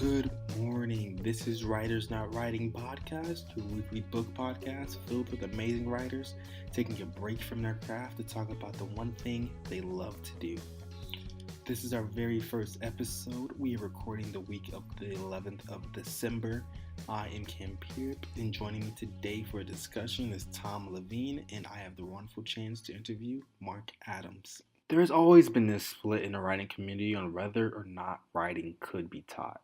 Good morning. This is Writers Not Writing Podcast, your weekly book podcast filled with amazing writers taking a break from their craft to talk about the one thing they love to do. This is our very first episode. We are recording the week of the 11th of December. I am Pirrip, and joining me today for a discussion is Tom Leveen, and I have the wonderful chance to interview Mark Adams. There has always been this split in the writing community on whether or not writing could be taught.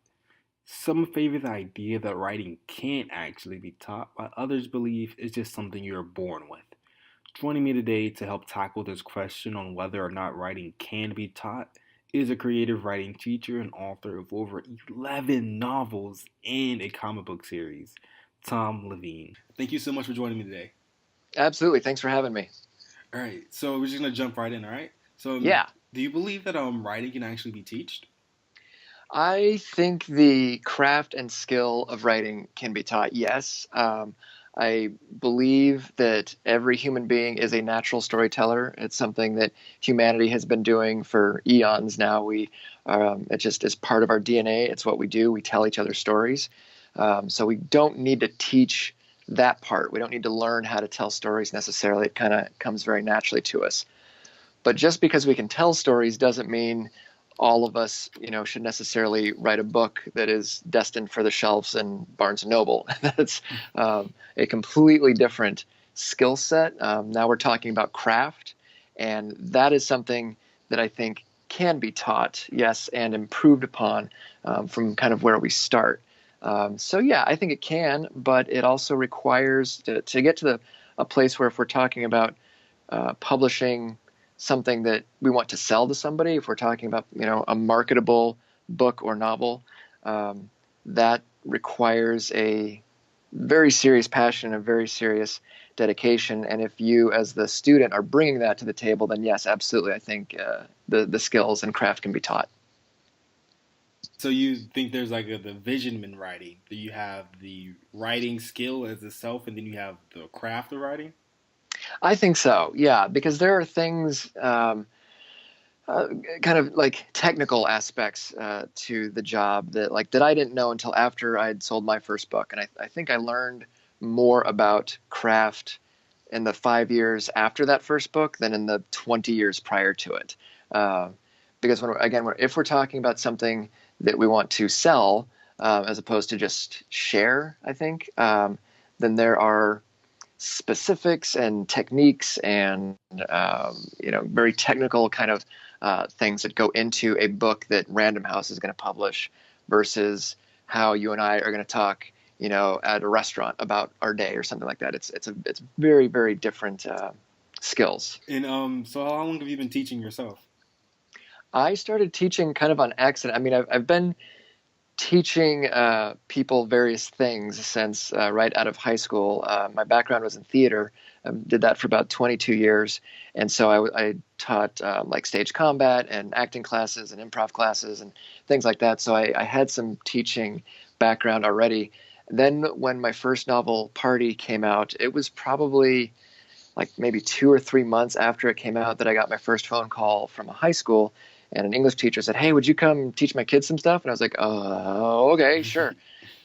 Some favor the idea that writing can't actually be taught, while others believe it's just something you're born with. Joining me today to help tackle this question on whether or not writing can be taught is a creative writing teacher and author of over 11 novels and a comic book series, Tom Leveen. Thank you so much for joining me today. Absolutely. Thanks for having me. All right, so we're just going to jump right in, all right? So, Yeah. Do you believe that writing can actually be taught? I think the craft and skill of writing can be taught, yes. I believe that every human being is a natural storyteller. It's something that humanity has been doing for eons now. It just is part of our DNA. It's what we do. We tell each other stories. So we don't need to teach that part. We don't need to learn how to tell stories necessarily. It kind of comes very naturally to us. But just because we can tell stories doesn't mean all of us, should necessarily write a book that is destined for the shelves in Barnes & Noble. That's a completely different skill set. Now we're talking about craft, and that is something that I think can be taught, yes, and improved upon from kind of where we start. I think it can, but it also requires to get to a place where if we're talking about publishing something that we want to sell to somebody, if we're talking about, a marketable book or novel, that requires a very serious passion, a very serious dedication. And if you as the student are bringing that to the table, then yes, absolutely. I think the skills and craft can be taught. So you think there's like the vision in writing, that you have the writing skill as itself, and then you have the craft of writing? I think so, yeah, because there are things, kind of like technical aspects to the job that I didn't know until after I'd sold my first book. And I think I learned more about craft in the 5 years after that first book than in the 20 years prior to it. Because if we're talking about something that we want to sell as opposed to just share, I think, then there are specifics and techniques and very technical kind of things that go into a book that Random House is going to publish versus how you and I are going to talk at a restaurant about our day or something like that. It's very, very different skills. And so how long have you been teaching yourself? I started teaching kind of on accident. I mean, I've been teaching people various things since right out of high school. My background was in theater. Did that for about 22 years. And so I taught like stage combat and acting classes and improv classes and things like that. So I had some teaching background already. Then when my first novel, Party, came out, it was probably like maybe 2 or 3 months after it came out that I got my first phone call from a high school. And an English teacher said, "Hey, would you come teach my kids some stuff?" And I was like, okay, sure.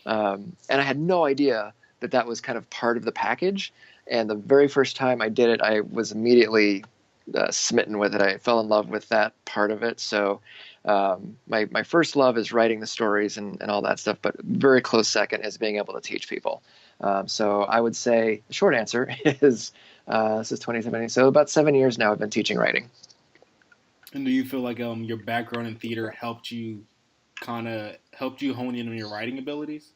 And I had no idea that was kind of part of the package. And the very first time I did it, I was immediately smitten with it. I fell in love with that part of it. So my first love is writing the stories and all that stuff, but very close second is being able to teach people. So I would say the short answer is this is 2017. So about 7 years now I've been teaching writing. And do you feel like your background in theater helped you hone in on your writing abilities?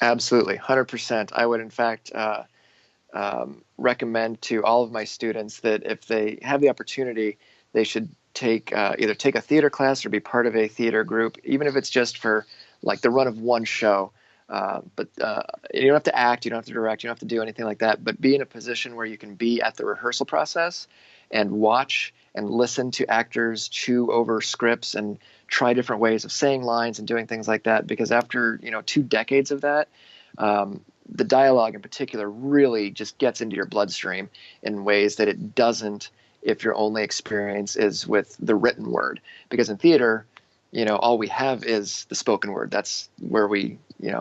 Absolutely, 100%. I would, in fact, recommend to all of my students that if they have the opportunity, they should either take a theater class or be part of a theater group, even if it's just for like the run of one show. But you don't have to act, you don't have to direct, you don't have to do anything like that. But be in a position where you can be at the rehearsal process and watch and listen to actors chew over scripts and try different ways of saying lines and doing things like that. Because after 2 decades of that, the dialogue in particular really just gets into your bloodstream in ways that it doesn't if your only experience is with the written word. Because in theater, all we have is the spoken word. That's where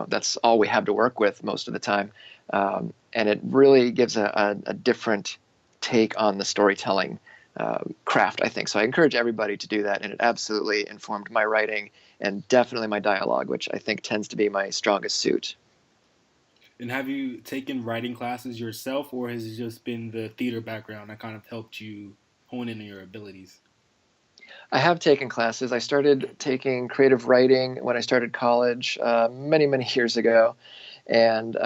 that's all we have to work with most of the time. And it really gives a different take on the storytelling craft, I think. So I encourage everybody to do that. And it absolutely informed my writing and definitely my dialogue, which I think tends to be my strongest suit. And have you taken writing classes yourself, or has it just been the theater background that kind of helped you hone in on your abilities? I have taken classes. I started taking creative writing when I started college many, many years ago. And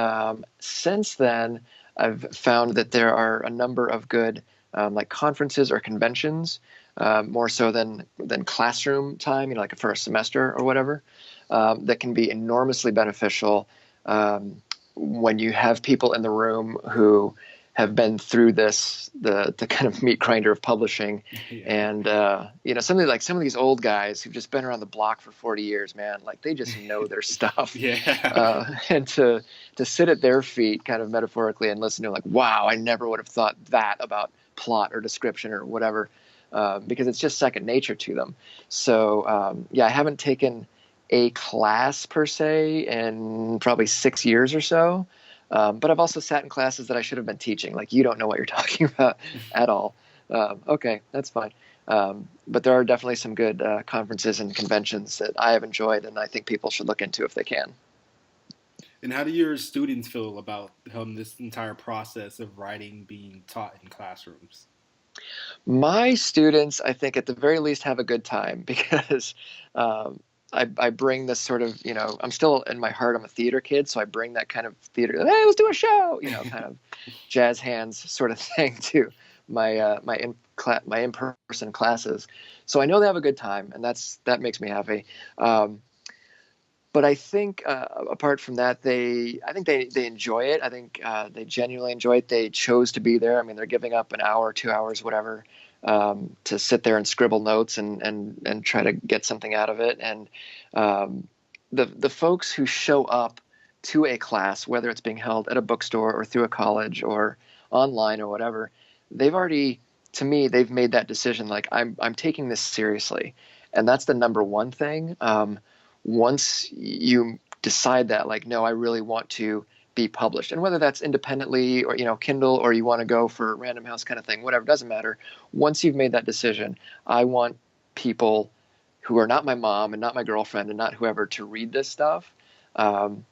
since then, I've found that there are a number of good like conferences or conventions, more so than classroom time, like for a semester or whatever, that can be enormously beneficial when you have people in the room who have been through the kind of meat grinder of publishing. Yeah. And some of these old guys who've just been around the block for 40 years, man, like they just know their stuff. Yeah. And to sit at their feet kind of metaphorically and listen to them, like, wow, I never would have thought that about plot or description or whatever, because it's just second nature to them. So I haven't taken a class per se in probably 6 years or so. But I've also sat in classes that I should have been teaching. Like, you don't know what you're talking about at all. Okay, that's fine. But there are definitely some good conferences and conventions that I have enjoyed, and I think people should look into if they can. And how do your students feel about this entire process of writing being taught in classrooms? My students, I think, at the very least, have a good time because I bring this sort of, I'm still in my heart, I'm a theater kid, so I bring that kind of theater, hey, let's do a show, kind of jazz hands sort of thing to my in-person classes. So I know they have a good time, and that makes me happy. But I think apart from that, I think they enjoy it. I think they genuinely enjoy it. They chose to be there. I mean, they're giving up an hour, 2 hours, whatever, to sit there and scribble notes and try to get something out of it. And the folks who show up to a class, whether it's being held at a bookstore or through a college or online or whatever, to me, they've made that decision. Like, I'm taking this seriously, and that's the number one thing. Once you decide that, like, no, I really want to be published, and whether that's independently or Kindle, or you want to go for Random House kind of thing, whatever, doesn't matter. Once you've made that decision, I want people who are not my mom and not my girlfriend and not whoever to read this stuff. Then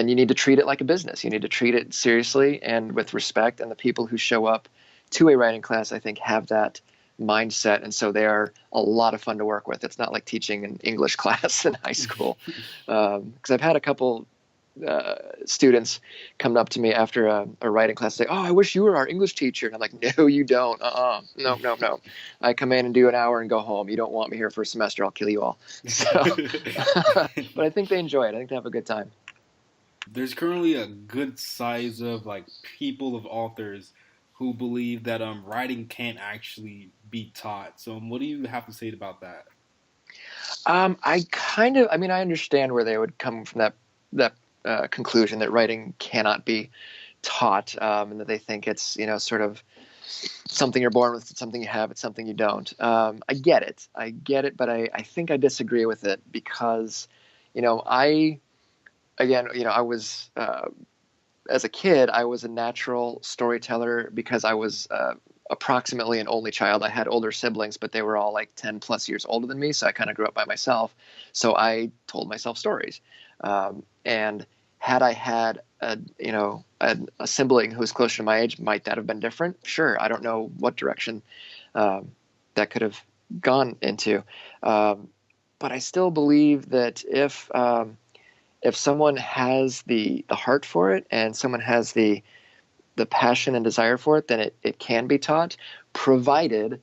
you need to treat it like a business. You need to treat it seriously and with respect. And the people who show up to a writing class, I think, have that mindset, and so they are a lot of fun to work with. It's not like teaching an English class in high school, because I've had a couple students come up to me after a writing class, say, "Oh, I wish you were our English teacher." And I'm like, "No, you don't. No. I come in and do an hour and go home. You don't want me here for a semester. I'll kill you all." So, but I think they enjoy it. I think they have a good time. There's currently a good size of people of authors who believe that writing can't actually be taught. So what do you have to say about that? I understand where they would come from that conclusion that writing cannot be taught, and that they think it's sort of something you're born with, it's something you have, it's something you don't. I get it, but I think I disagree with it because I was as a kid, I was a natural storyteller because I was approximately an only child. I had older siblings, but they were all like 10 plus years older than me. So I kind of grew up by myself. So I told myself stories. And had I had a sibling who was closer to my age, might that have been different? Sure. I don't know what direction that could have gone into. But I still believe that if someone has the heart for it and someone has the passion and desire for it, then it can be taught, provided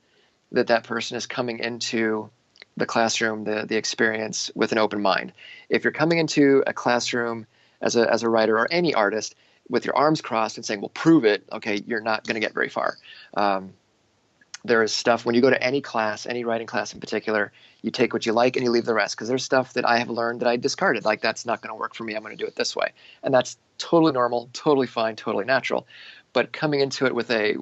that person is coming into the classroom, the experience, with an open mind. If you're coming into a classroom as a writer or any artist with your arms crossed and saying, well, prove it, okay, you're not going to get very far. There is stuff, when you go to any class, any writing class in particular, you take what you like and you leave the rest, because there's stuff that I have learned that I discarded. Like, that's not going to work for me. I'm going to do it this way. And that's totally normal, totally fine, totally natural. But coming into it with I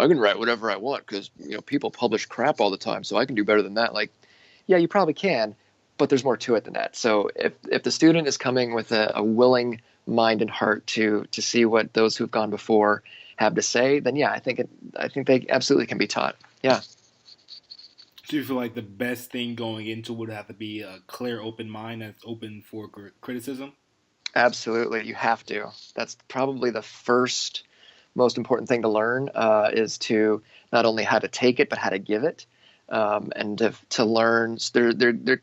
can write whatever I want because people publish crap all the time, so I can do better than that. Like, Yeah, you probably can, but there's more to it than that. So if the student is coming with a willing mind and heart to see what those who've gone before have to say, then yeah, I think they absolutely can be taught. Yeah, Do you feel like the best thing going into would have to be a clear, open mind that's open for criticism? absolutely. You have to. That's probably the first most important thing to learn is to not only how to take it but how to give it, and to learn. There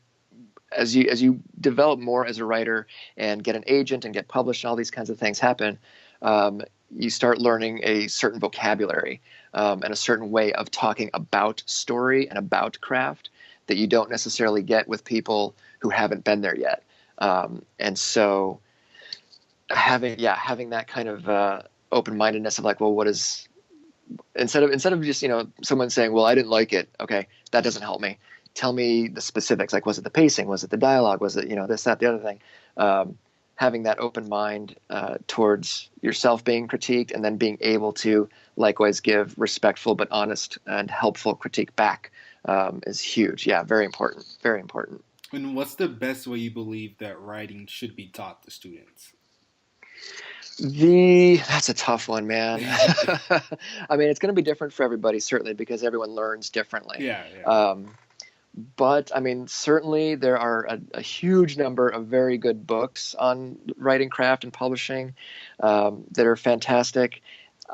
as you develop more as a writer and get an agent and get published and all these kinds of things happen, um, you start learning a certain vocabulary and a certain way of talking about story and about craft that you don't necessarily get with people who haven't been there yet. And so having that kind of open mindedness of like, well, what is instead of just someone saying, well, I didn't like it. Okay, that doesn't help me. Tell me the specifics. Like, was it the pacing? Was it the dialogue? Was it this, that, the other thing? um, Having that open mind towards yourself being critiqued, and then being able to likewise give respectful but honest and helpful critique back is huge. Yeah, very important, very important. And what's the best way you believe that writing should be taught to students? The That's a tough one, man. Yeah, I mean, it's going to be different for everybody, certainly, because everyone learns differently. yeah. Um, but I mean, certainly there are a huge number of very good books on writing craft and publishing that are fantastic.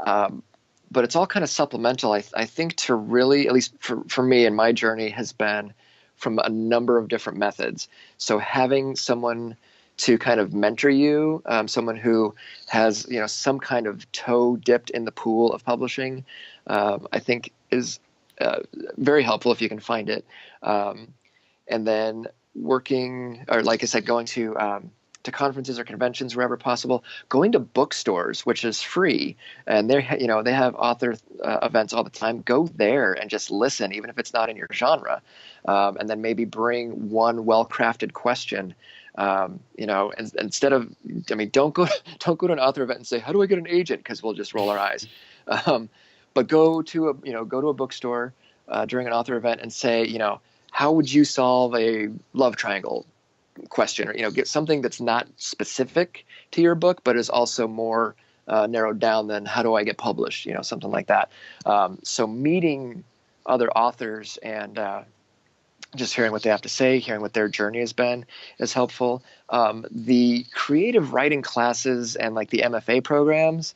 Um, but it's all kind of supplemental. I think to really, at least for me and my journey, has been from a number of different methods. So having someone to kind of mentor you, someone who has some kind of toe dipped in the pool of publishing, I think is uh, very helpful if you can find it. Um, and then working, or like I said, going to conferences or conventions wherever possible, going to bookstores, which is free, and they have author events all the time. Go there and just listen, even if it's not in your genre, and then maybe bring one well-crafted question. And instead of, I mean, don't go to an author event and say, "How do I get an agent?" Because we'll just roll our eyes. Um, but go to a bookstore during an author event and say, how would you solve a love triangle question, or get something that's not specific to your book but is also more narrowed down than how do I get published, something like that. So meeting other authors and just hearing what they have to say, hearing what their journey has been, is helpful. The creative writing classes and like the MFA programs,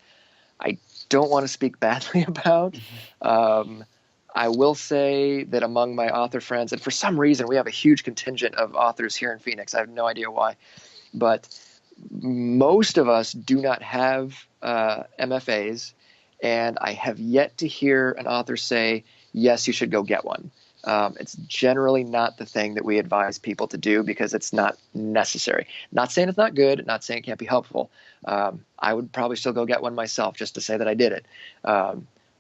I don't want to speak badly about. Um, I will say that among my author friends, and for some reason we have a huge contingent of authors here in Phoenix. I have no idea why, but most of us do not have MFAs, and I have yet to hear an author say, yes, you should go get one. It's generally not the thing that we advise people to do because it's not necessary. Not saying it's not good, not saying it can't be helpful. I would probably still go get one myself just to say that I did it.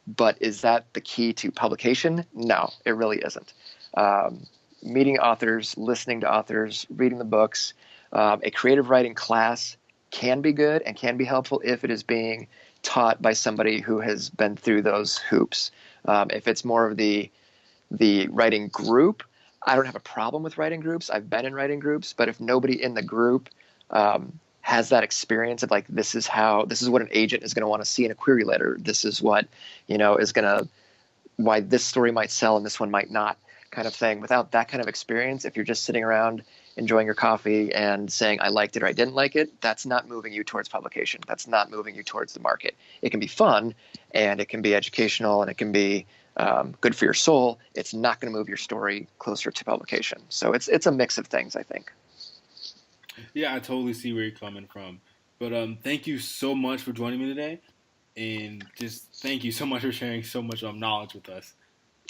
But is that the key to publication? No, it really isn't. Um, Meeting authors, listening to authors, reading the books, a creative writing class can be good and can be helpful if it is being taught by somebody who has been through those hoops. If it's more of the writing group, I don't have a problem with writing groups. I've been in writing groups, but if nobody in the group has that experience of like, this is what an agent is going to want to see in a query letter. This is what, is going to, why this story might sell and this one might not, kind of thing. Without that kind of experience, if you're just sitting around enjoying your coffee and saying, I liked it or I didn't like it, that's not moving you towards publication. That's not moving you towards the market. It can be fun and it can be educational and it can be good for your soul. It's not going to move your story closer to publication. So it's a mix of things, I think. Yeah, I totally see where you're coming from. But thank you so much for joining me today, and just thank you so much for sharing so much knowledge with us.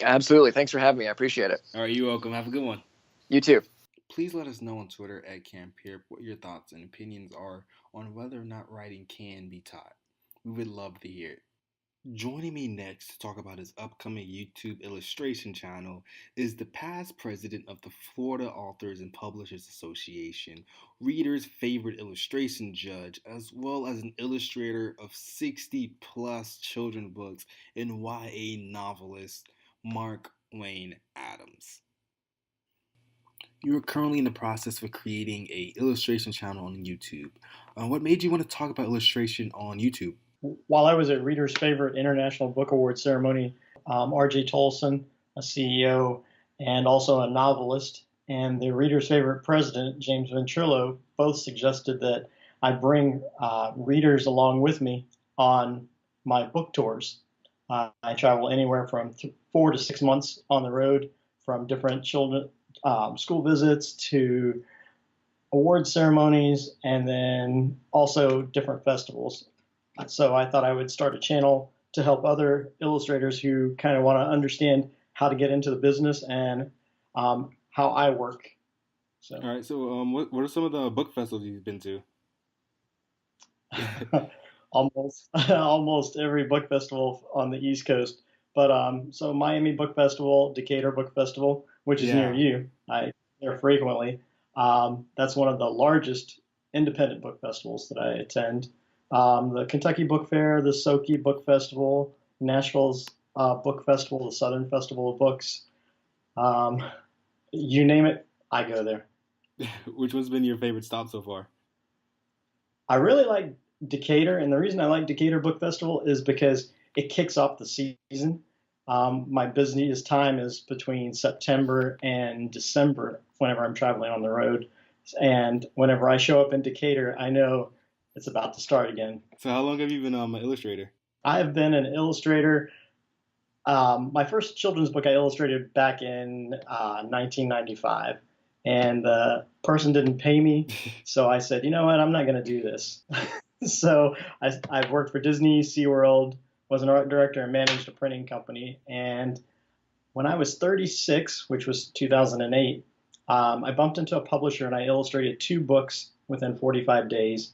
Absolutely. Thanks for having me. I appreciate it. All right, you're welcome. Have a good one. You too. Please let us know on Twitter at Pirrip what your thoughts and opinions are on whether or not writing can be taught. We would love to hear it. Joining me next to talk about his upcoming YouTube illustration channel is the past president of the Florida Authors and Publishers Association, readers' favorite illustration judge, as well as an illustrator of 60 plus children books and YA novelist, Mark Wayne Adams. You are currently in the process of creating a illustration channel on YouTube. What made you want to talk about illustration on YouTube? While I was at Reader's Favorite International Book Award ceremony, R.J. Tolson, a CEO and also a novelist, and the Reader's Favorite president, James Venturillo, both suggested that I bring readers along with me on my book tours. I travel anywhere from 4 to 6 months on the road, from different children school visits to award ceremonies, and then also different festivals. So I thought I would start a channel to help other illustrators who kind of want to understand how to get into the business and how I work. So, all right. So, what are some of the book festivals you've been to? almost every book festival on the East Coast. But so Miami Book Festival, Decatur Book Festival, which is near you. I there frequently. That's one of the largest independent book festivals that I attend. The Kentucky Book Fair, the Soki Book Festival, Nashville's Book Festival, the Southern Festival of Books. You name it, I go there. Which one's been your favorite stop so far? I really like Decatur, and the reason I like Decatur Book Festival is because it kicks off the season. My busiest time is between September and December whenever I'm traveling on the road. And whenever I show up in Decatur, I know it's about to start again. So how long have you been an illustrator? I've been an illustrator. My first children's book I illustrated back in 1995. And the person didn't pay me. So I said, you know what, I'm not going to do this. So I've worked for Disney, SeaWorld, was an art director, and managed a printing company. And when I was 36, which was 2008, I bumped into a publisher and I illustrated 2 books within 45 days.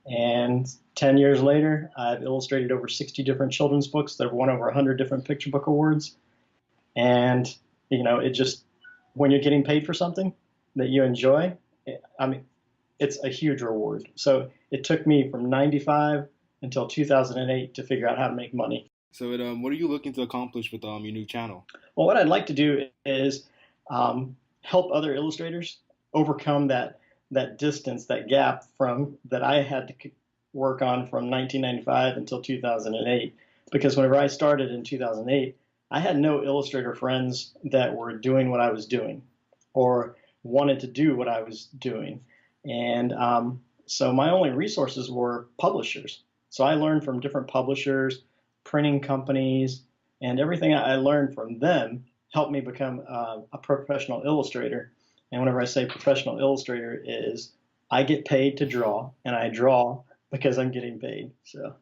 And 10 years later, I've illustrated over 60 different children's books that have won over 100 different picture book awards. And, you know, it just, when you're getting paid for something that you enjoy, I mean, it's a huge reward. So it took me from 95 until 2008 to figure out how to make money. So what are you looking to accomplish with your new channel? Well, what I'd like to do is help other illustrators overcome that distance, that gap from that I had to work on from 1995 until 2008. Because whenever I started in 2008, I had no illustrator friends that were doing what I was doing or wanted to do what I was doing. And so my only resources were publishers. So I learned from different publishers, printing companies, and everything I learned from them helped me become a professional illustrator. And whenever I say professional illustrator is I get paid to draw, and I draw because I'm getting paid. So.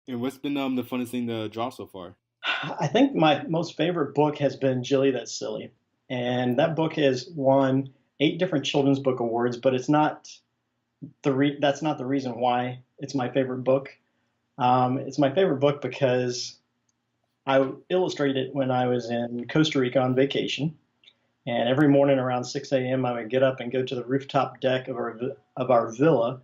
And what's been the funnest thing to draw so far? I think my most favorite book has been Jilly That's Silly. And that book has won 8 different children's book awards, but it's not that's not the reason why it's my favorite book. It's my favorite book because I illustrated it when I was in Costa Rica on vacation. And every morning around 6 a.m., I would get up and go to the rooftop deck of our villa,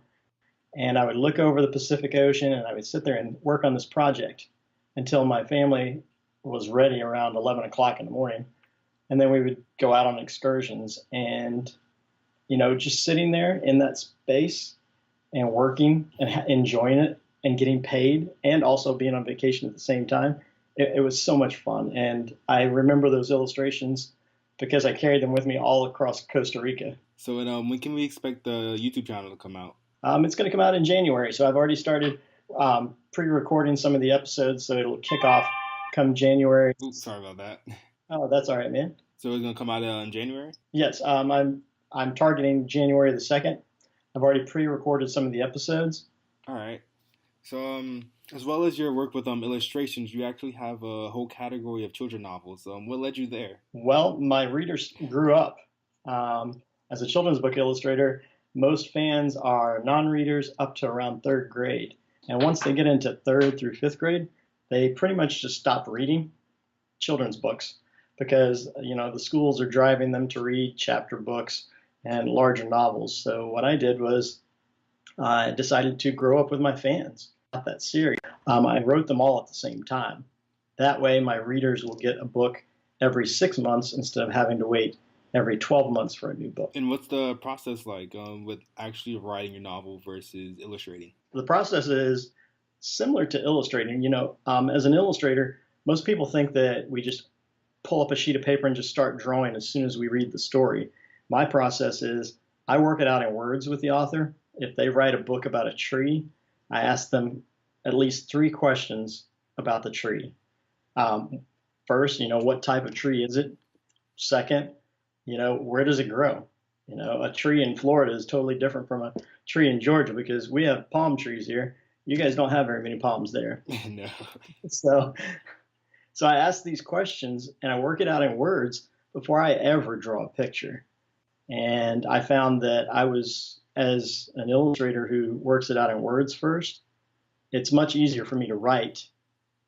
and I would look over the Pacific Ocean, and I would sit there and work on this project until my family was ready around 11 o'clock in the morning. And then we would go out on excursions, and, you know, just sitting there in that space and working and enjoying it and getting paid and also being on vacation at the same time, it was so much fun. And I remember those illustrations because I carried them with me all across Costa Rica. So when can we expect the YouTube channel to come out? It's going to come out in January. So I've already started pre-recording some of the episodes, so it'll kick off come January. Oops, sorry about that. Oh, that's all right, man. So it's going to come out in January? Yes, I'm targeting January the 2nd. I've already pre-recorded some of the episodes. All right. So as well as your work with illustrations, you actually have a whole category of children's novels. What led you there? Well, my readers grew up. As a children's book illustrator, most fans are non-readers up to around 3rd grade. And once they get into 3rd through 5th grade, they pretty much just stop reading children's books because, you know, the schools are driving them to read chapter books and larger novels. So what I did was I decided to grow up with my fans. Not that series. I wrote them all at the same time. That way my readers will get a book every 6 months instead of having to wait every 12 months for a new book. And what's the process like with actually writing your novel versus illustrating? The process is similar to illustrating. As an illustrator, most people think that we just pull up a sheet of paper and just start drawing as soon as we read the story. My process is I work it out in words with the author. If they write a book about a tree, I ask them at least 3 questions about the tree. First, what type of tree is it? Second, where does it grow? A tree in Florida is totally different from a tree in Georgia because we have palm trees here. You guys don't have very many palms there. No. So I ask these questions and I work it out in words before I ever draw a picture. And I found that as an illustrator who works it out in words first, it's much easier for me to write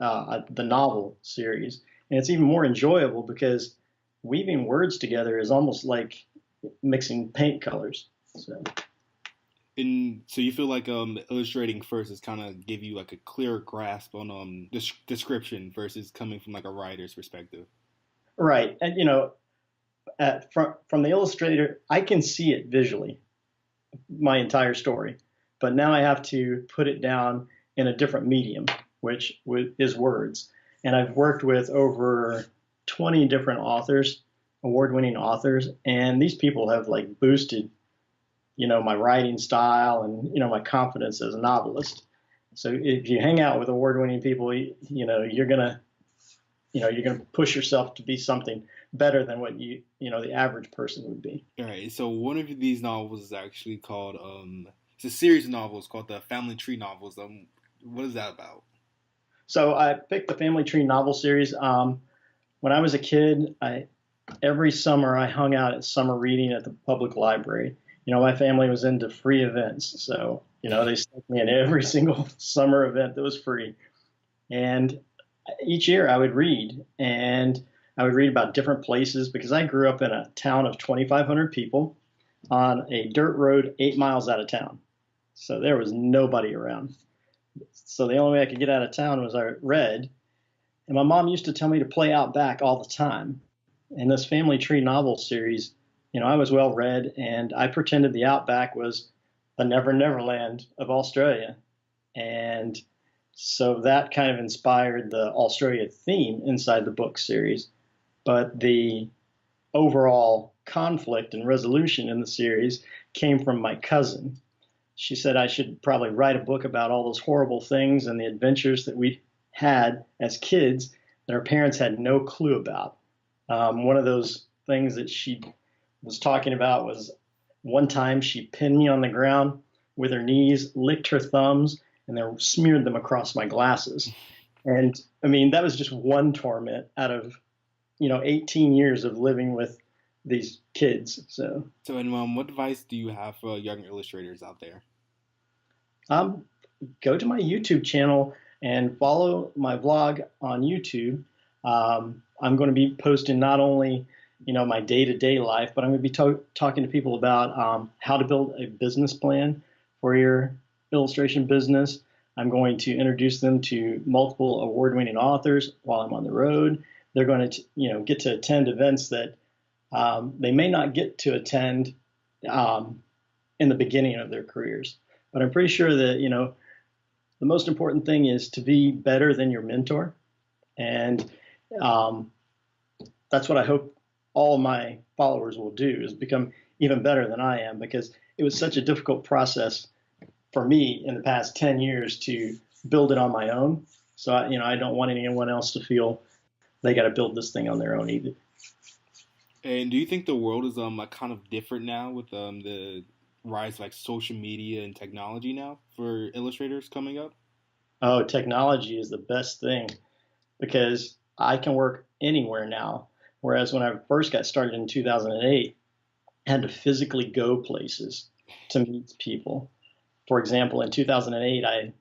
the novel series. And it's even more enjoyable because weaving words together is almost like mixing paint colors. So you feel like illustrating first is kind of give you like a clearer grasp on description versus coming from like a writer's perspective. Right. And from the illustrator, I can see it visually, my entire story, but now I have to put it down in a different medium, which is words. And I've worked with over 20 different authors, award-winning authors, and these people have like boosted, my writing style and, my confidence as a novelist. So if you hang out with award-winning people, you're gonna push yourself to be something better than what the average person would be. All right. So one of these novels is actually called it's a series of novels called the Family Tree novels. What is that about? So I picked the Family Tree novel series. When I was a kid, every summer I hung out at summer reading at the public library. My family was into free events, so they stuck me in every single summer event that was free. And each year I would read, and I would read about different places because I grew up in a town of 2,500 people on a dirt road 8 miles out of town. So there was nobody around. So the only way I could get out of town was I read. And my mom used to tell me to play out back all the time. In this Family Tree novel series, I was well read, and I pretended the outback was the Never Never Land of Australia. And so that kind of inspired the Australia theme inside the book series. But the overall conflict and resolution in the series came from my cousin. She said I should probably write a book about all those horrible things and the adventures that we had as kids that our parents had no clue about. One of those things that she was talking about was one time she pinned me on the ground with her knees, licked her thumbs, and then smeared them across my glasses. And I mean, that was just one torment out of 18 years of living with these kids. So and what advice do you have for young illustrators out there? Go to my YouTube channel and follow my blog on YouTube. I'm going to be posting not only my day-to-day life, but I'm going to be talking to people about how to build a business plan for your illustration business. I'm going to introduce them to multiple award-winning authors while I'm on the road. They're going to, get to attend events that they may not get to attend in the beginning of their careers. But I'm pretty sure that, the most important thing is to be better than your mentor. And that's what I hope all my followers will do, is become even better than I am, because it was such a difficult process for me in the past 10 years to build it on my own. So, I don't want anyone else to feel they got to build this thing on their own either. And do you think the world is like kind of different now with the rise of like social media and technology now for illustrators coming up? Oh, technology is the best thing because I can work anywhere now. Whereas when I first got started in 2008, I had to physically go places to meet people. For example, in 2008,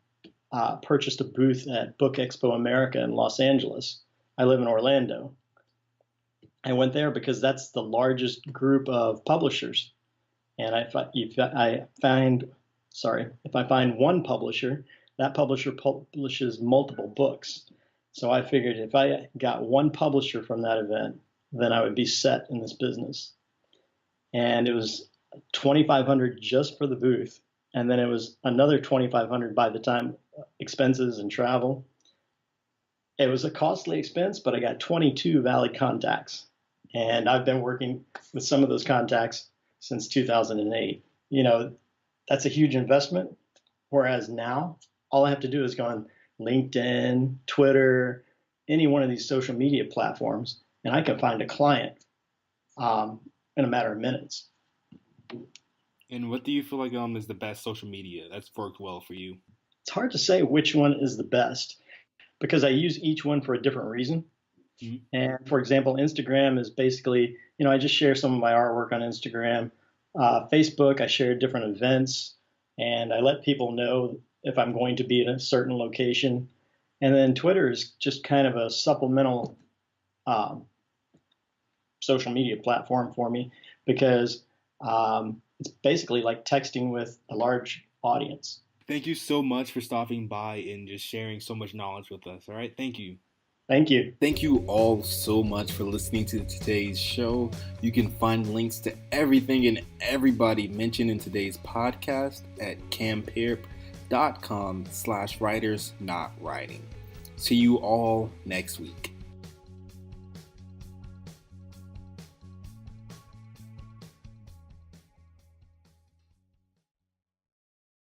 I purchased a booth at Book Expo America in Los Angeles. I live in Orlando. I went there because that's the largest group of publishers. And if I find one publisher, that publisher publishes multiple books. So I figured if I got one publisher from that event, then I would be set in this business. and it was $2,500 just for the booth, and then it was another $2,500 by the time expenses and travel. It was a costly expense, but I got 22 valid contacts, and I've been working with some of those contacts since 2008. That's a huge investment. Whereas now, all I have to do is go on LinkedIn, Twitter, any one of these social media platforms, and I can find a client in a matter of minutes. And what do you feel like is the best social media that's worked well for you? It's hard to say which one is the best because I use each one for a different reason. Mm-hmm. And for example, Instagram is basically, I just share some of my artwork on Instagram. Facebook, I share different events, and I let people know if I'm going to be in a certain location. And then Twitter is just kind of a supplemental social media platform for me because it's basically like texting with a large audience. Thank you so much for stopping by and just sharing so much knowledge with us. All right. Thank you. Thank you. Thank you all so much for listening to today's show. You can find links to everything and everybody mentioned in today's podcast at campirrip.com/writersnotwriting. See you all next week.